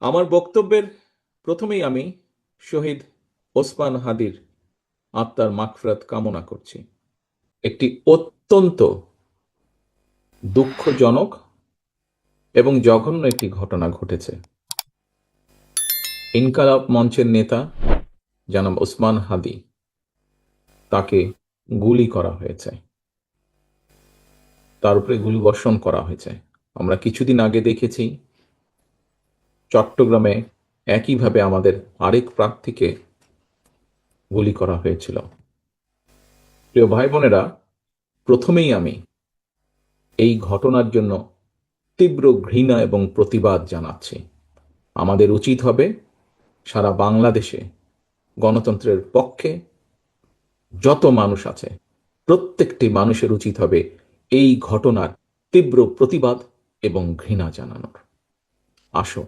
আমার বক্তব্যের প্রথমেই আমি শহীদ ওসমান হাদির আত্মার মাগফিরাত কামনা করছি। একটি অত্যন্ত দুঃখজনক এবং জঘন্য একটি ঘটনা ঘটেছে। ইনকালাব মঞ্চের নেতা জনাব ওসমান হাদি, তাকে গুলি করা হয়েছে, তার উপরে গুলিবর্ষণ করা হয়েছে। আমরা কিছুদিন আগে দেখেছি চট্টগ্রামে একইভাবে আমাদের আরেক প্রার্থীকে গুলি করা হয়েছিল। প্রিয় ভাই বোনেরা, প্রথমেই আমি এই ঘটনার জন্য তীব্র ঘৃণা এবং প্রতিবাদ জানাচ্ছি। আমাদের উচিত হবে সারা বাংলাদেশে গণতন্ত্রের পক্ষে যত মানুষ আছে প্রত্যেকটি মানুষের উচিত হবে এই ঘটনার তীব্র প্রতিবাদ এবং ঘৃণা জানানোর। আসো,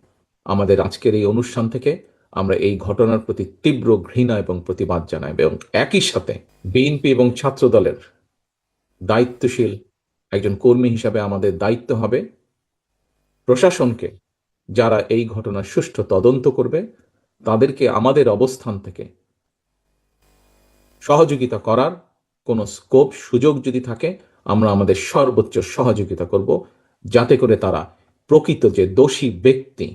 আমাদের আজকের এই অনুষ্ঠান থেকে আমরা এই ঘটনার প্রতি তীব্র ঘৃণা এবং প্রতিবাদ জানাই এবং একই সাথে বিএনপি এবং ছাত্র দলের দায়িত্বশীল একজন কর্মী হিসাবে আমাদের দায়িত্ব হবে প্রশাসনকে, যারা এই ঘটনার সুষ্ঠু তদন্ত করবে, তাদেরকে আমাদের অবস্থান থেকে সহযোগিতা করার কোনো স্কোপ সুযোগ যদি থাকে আমরা আমাদের সর্বোচ্চ সহযোগিতা করব, যাতে করে তারা প্রকৃত যে দোষী ব্যক্তি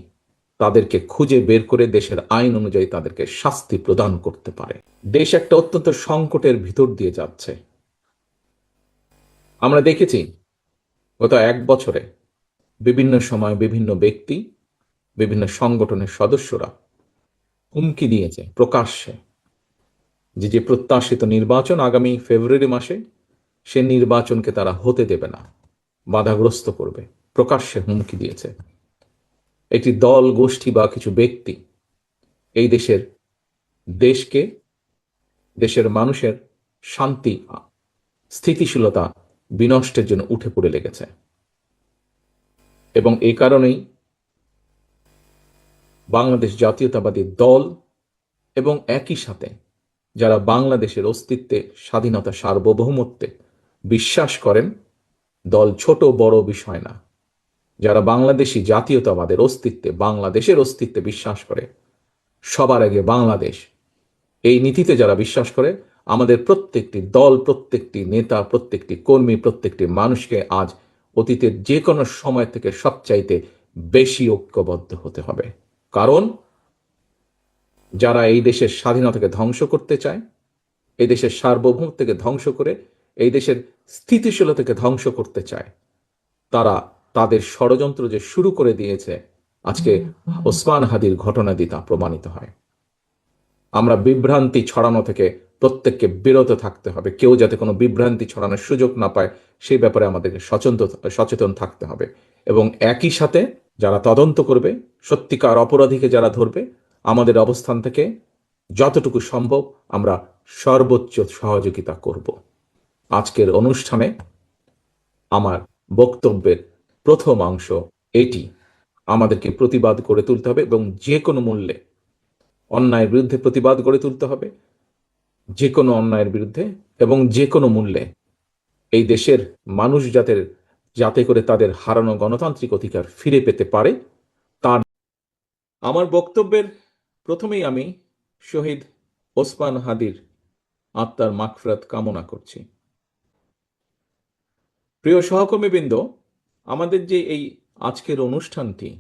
তাদেরকে খুঁজে বের করে দেশের আইন অনুযায়ী তাদেরকে শাস্তি প্রদান করতে পারে। দেশ একটা অত্যন্ত সংকটের ভিতর দিয়ে যাচ্ছে। আমরা দেখেছি গত এক বছরে বিভিন্ন সময় বিভিন্ন ব্যক্তি, বিভিন্ন সংগঠনের সদস্যরা হুমকি দিয়েছে প্রকাশ্যে যে প্রত্যাশিত নির্বাচন আগামী ফেব্রুয়ারি মাসে, সে নির্বাচনকে তারা হতে দেবে না, বাধাগ্রস্ত করবে। প্রকাশ্যে হুমকি দিয়েছে একটি দল, গোষ্ঠী বা কিছু ব্যক্তি এই দেশকে, দেশের মানুষের শান্তি, স্থিতিশীলতা বিনষ্টের জন্য উঠে পড়ে লেগেছে। এবং এই কারণেই বাংলাদেশ জাতীয়তাবাদী দল এবং একই সাথে যারা বাংলাদেশের অস্তিত্বে, স্বাধীনতা, সার্বভৌমত্বে বিশ্বাস করেন, দল ছোট বড় বিষয় না, যারা বাংলাদেশি জাতীয়তাবাদের অস্তিত্বে, বাংলাদেশের অস্তিত্বে বিশ্বাস করে, সবার আগে বাংলাদেশ, এই নীতিতে যারা বিশ্বাস করে, আমাদের প্রত্যেকটি দল, প্রত্যেকটি নেতা, প্রত্যেকটি কর্মী, প্রত্যেকটি মানুষকে আজ অতীতের যে কোনো সময় থেকে সবচাইতে বেশি ঐক্যবদ্ধ হতে হবে। কারণ যারা এই দেশের স্বাধীনতাকে ধ্বংস করতে চায়, এই দেশের সার্বভৌমত্বকে ধ্বংস করে এই দেশের স্থিতিশীলতাকে ধ্বংস করতে চায়, তারা তাদের ষড়যন্ত্র যে শুরু করে দিয়েছে, আজকে ওসমান হাদির ঘটনা দিয়ে তা প্রমাণিত হয়। আমরা বিভ্রান্তি ছড়ানো থেকে প্রত্যেককে বিরত থাকতে হবে। কেউ যাতে কোনো বিভ্রান্তি ছড়ানোর সুযোগ না পায় সেই ব্যাপারে আমাদেরকে সচেতন থাকতে হবে। এবং একই সাথে যারা তদন্ত করবে, সত্যিকার অপরাধীকে যারা ধরবে, আমাদের অবস্থান থেকে যতটুকু সম্ভব আমরা সর্বোচ্চ সহযোগিতা করব। আজকের অনুষ্ঠানে আমার বক্তব্যের প্রথম অংশ এটি। আমাদেরকে প্রতিবাদ করে তুলতে হবে এবং যে কোনো মূল্যে অন্যায়ের বিরুদ্ধে প্রতিবাদ গড়ে তুলতে হবে, যে কোনো অন্যায়ের বিরুদ্ধে এবং যে কোনো মূল্যে এই দেশের মানুষ যাতে করে তাদের হারানো গণতান্ত্রিক অধিকার ফিরে পেতে পারে তার। আমার বক্তব্যের প্রথমেই আমি শহীদ ওসমান হাদির আত্মার মাগফিরাত কামনা করছি। প্রিয় সহকর্মীবৃন্দ, আমাদের যে এই আজকের অনুষ্ঠানটি,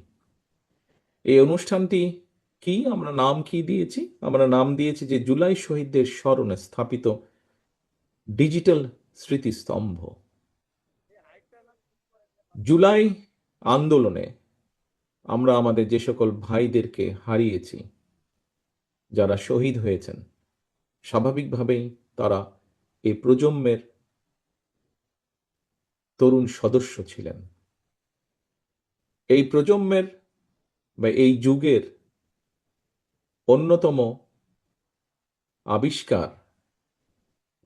এই অনুষ্ঠানটি কি আমরা নাম কি দিয়েছি? আমরা নাম দিয়েছি যে জুলাই শহীদদের স্মরণে স্থাপিত ডিজিটাল স্মৃতিস্তম্ভ। জুলাই আন্দোলনে আমরা আমাদের যে সকল ভাইদেরকে হারিয়েছি, যারা শহীদ হয়েছেন, স্বাভাবিকভাবেই তারা এই প্রজন্মের তরুণ সদস্য ছিলেন। এই প্রজন্মের বা এই যুগের অন্যতম আবিষ্কার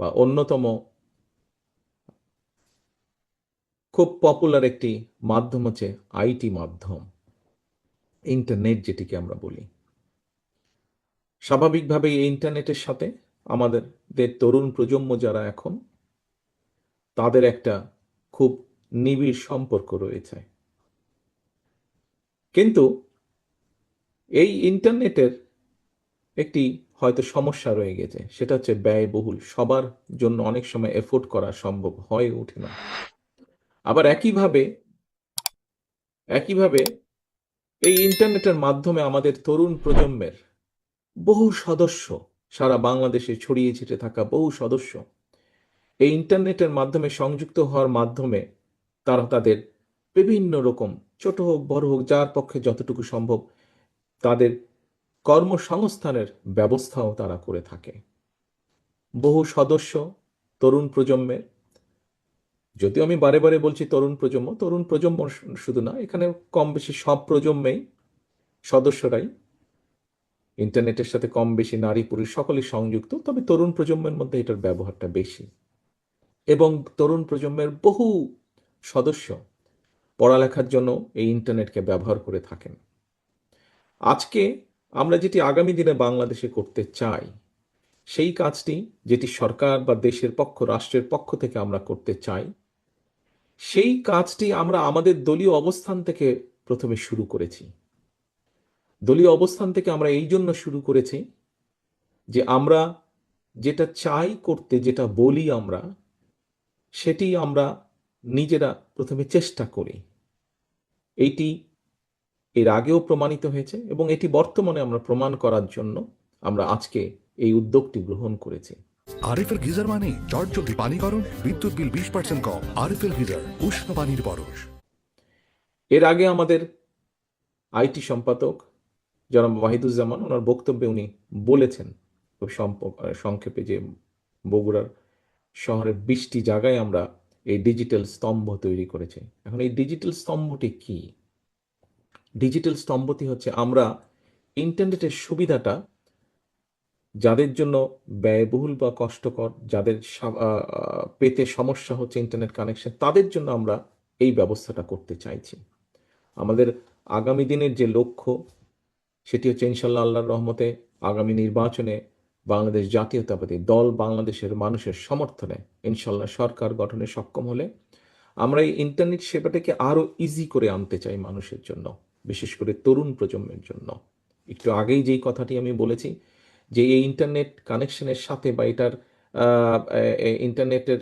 বা অন্যতম খুব পপুলার একটি মাধ্যম হচ্ছে আইটি মাধ্যম, ইন্টারনেট যেটিকে আমরা বলি। স্বাভাবিকভাবেই এই ইন্টারনেটের সাথে আমাদের তরুণ প্রজন্ম যারা এখন, তাদের একটা খুব নিবিড় সম্পর্ক রয়েছে। কিন্তু এই ইন্টারনেটের একটি হয়তো সমস্যা রয়ে গেছে, সেটা হচ্ছে ব্যয়বহুল, সবার জন্য অনেক সময় এফোর্ড করা সম্ভব হয়ে ওঠে না। আবার একইভাবে একইভাবে এই ইন্টারনেটের মাধ্যমে আমাদের তরুণ প্রজন্মের বহু সদস্য, সারা বাংলাদেশে ছড়িয়ে ছিটে থাকা বহু সদস্য এই ইন্টারনেটের মাধ্যমে সংযুক্ত হওয়ার মাধ্যমে তারা তাদের বিভিন্ন রকম, ছোট হোক বড় হোক, যার পক্ষে যতটুকু সম্ভব, তাদের কর্মসংস্থানের ব্যবস্থাও তারা করে থাকে। বহু সদস্য তরুণ প্রজন্মের, যদিও আমি বারে বারে বলছি তরুণ প্রজন্ম শুধু না, এখানে কম বেশি সব প্রজন্মেই সদস্যরাই ইন্টারনেটের সাথে কম বেশি নারী পুরুষ সকলেই সংযুক্ত, তবে তরুণ প্রজন্মের মধ্যে এটার ব্যবহারটা বেশি। এবং তরুণ প্রজন্মের বহু সদস্য পড়ালেখার জন্য এই ইন্টারনেটকে ব্যবহার করে থাকেন। আজকে আমরা যেটি আগামী দিনে বাংলাদেশে করতে চাই, সেই কাজটি যেটি সরকার বা দেশের পক্ষ, রাষ্ট্রের পক্ষ থেকে আমরা করতে চাই, সেই কাজটি আমরা আমাদের দলীয় অবস্থান থেকে প্রথমে শুরু করেছি। দলীয় অবস্থান থেকে আমরা এই জন্য শুরু করেছি যে আমরা যেটা চাই করতে, যেটা বলি আমরা, সেটি আমরা নিজেরা প্রথমে চেষ্টা করি। এইটি এর আগেও প্রমাণিত হয়েছে এবং এটি বর্তমানে আমরা প্রমাণ করার জন্য আমরা আজকে এই উদ্যোগটি গ্রহণ করেছি। আরএফএল গিজার মানে চটজলদি পানি গরম, বিদ্যুৎ বিল 20% কম। আরএফএল গিজার, উষ্ণ পানির পরশ। এর আগে আমাদের আইটি সম্পাদক জনাব ওয়াহিদুজ্জামান, ওনার বক্তব্যে উনি বলেছেন খুব সংক্ষেপে যে বগুড়ার শহরের 20টি জায়গায় আমরা এই ডিজিটাল স্তম্ভ তৈরি করেছি। এখন এই ডিজিটাল স্তম্ভটি কি? ডিজিটাল স্তম্ভটি হচ্ছে আমরা ইন্টারনেটের সুবিধাটা যাদের জন্য ব্যয়বহুল বা কষ্টকর, যাদের পেতে সমস্যা হচ্ছে ইন্টারনেট কানেকশন, তাদের জন্য আমরা এই ব্যবস্থাটা করতে চাইছি। আমাদের আগামী দিনের যে লক্ষ্য, সেটি হচ্ছে ইনশাল্লাহ আল্লাহর রহমতে আগামী নির্বাচনে বাংলাদেশ জাতীয়তাবাদী দল বাংলাদেশের মানুষের সমর্থনে ইনশাল্লাহ সরকার গঠনে সক্ষম হলে আমরা এই ইন্টারনেট সেবাটাকে আরো ইজি করে আনতে চাই মানুষের জন্য, বিশেষ করে তরুণ প্রজন্মের জন্য। একটু আগেই যেই কথাটি আমি বলেছি যে এই ইন্টারনেট কানেকশনের সাথে বা এটার ইন্টারনেটের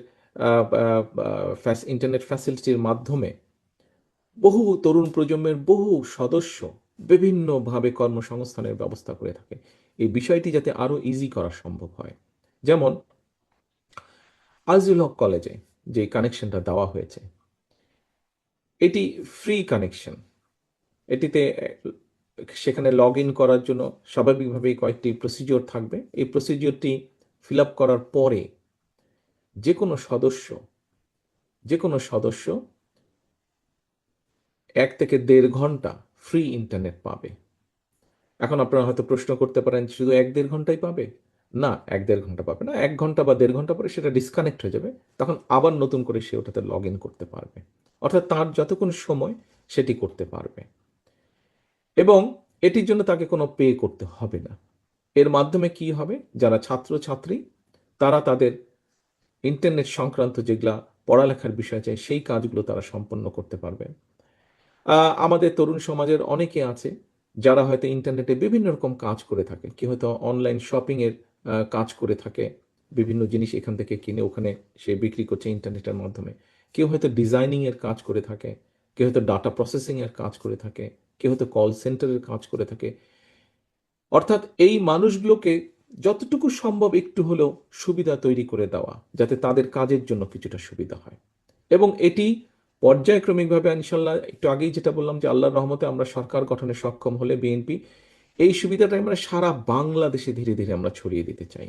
ইন্টারনেট ফ্যাসিলিটির মাধ্যমে বহু তরুণ প্রজন্মের বহু সদস্য বিভিন্নভাবে কর্মসংস্থানের ব্যবস্থা করে থাকে। এই বিষয়টি যাতে আরো ইজি করা সম্ভব হয়, যেমন আজিজুল হক কলেজে যে কানেকশনটা দেওয়া হয়েছে, এটি ফ্রি কানেকশন। এটিতে সেখানে লগ ইন করার জন্য স্বাভাবিকভাবেই কয়েকটি প্রসিজিওর থাকবে। এই প্রসিজিওরটি ফিল আপ করার পরে যে কোনো সদস্য 1 থেকে 1.5 ঘন্টা ফ্রি ইন্টারনেট পাবে। এখন আপনারা হয়তো প্রশ্ন করতে পারেন, শুধু 1-1.5 ঘন্টাই পাবে? না, 1-1.5 ঘন্টা পাবে না। 1 ঘন্টা বা 1.5 ঘন্টা পরে সেটা ডিসকানেক্ট হয়ে যাবে। তখন আবার নতুন করে সে ওটাতে লগ ইন করতে পারবে। অর্থাৎ তার যতক্ষণ সময় সেটি করতে পারবে এবং এটির জন্য তাকে কোনো পে করতে হবে না। এর মাধ্যমে কি হবে, যারা ছাত্রছাত্রী তারা তাদের ইন্টারনেট সংক্রান্ত যেগুলা পড়ালেখার বিষয় চাই সেই কাজগুলো তারা সম্পন্ন করতে পারবে। আমাদের তরুণ সমাজের অনেকে আছে যারা হয়তো ইন্টারনেটে বিভিন্ন রকম কাজ করে থাকে। কেউ হয়তো অনলাইন শপিংয়ের কাজ করে থাকে, বিভিন্ন জিনিস এখান থেকে কিনে ওখানে সে বিক্রি করছে ইন্টারনেটের মাধ্যমে। কেউ হয়তো ডিজাইনিংয়ের কাজ করে থাকে, কেউ হয়তো ডাটা প্রসেসিংয়ের কাজ করে থাকে, কেউ হয়তো কল সেন্টারের কাজ করে থাকে। অর্থাৎ এই মানুষগুলোকে যতটুকু সম্ভব একটু হলেও সুবিধা তৈরি করে দেওয়া, যাতে তাদের কাজের জন্য কিছুটা সুবিধা হয়। এবং এটি পর্যায়ক্রমিকভাবে ইনশাল্লাহ, একটু আগেই যেটা বললাম যে আল্লাহর রহমতে আমরা সরকার গঠনে সক্ষম হলে বিএনপি এই সুবিধাটা আমরা সারা বাংলাদেশে ধীরে ধীরে আমরা ছড়িয়ে দিতে চাই।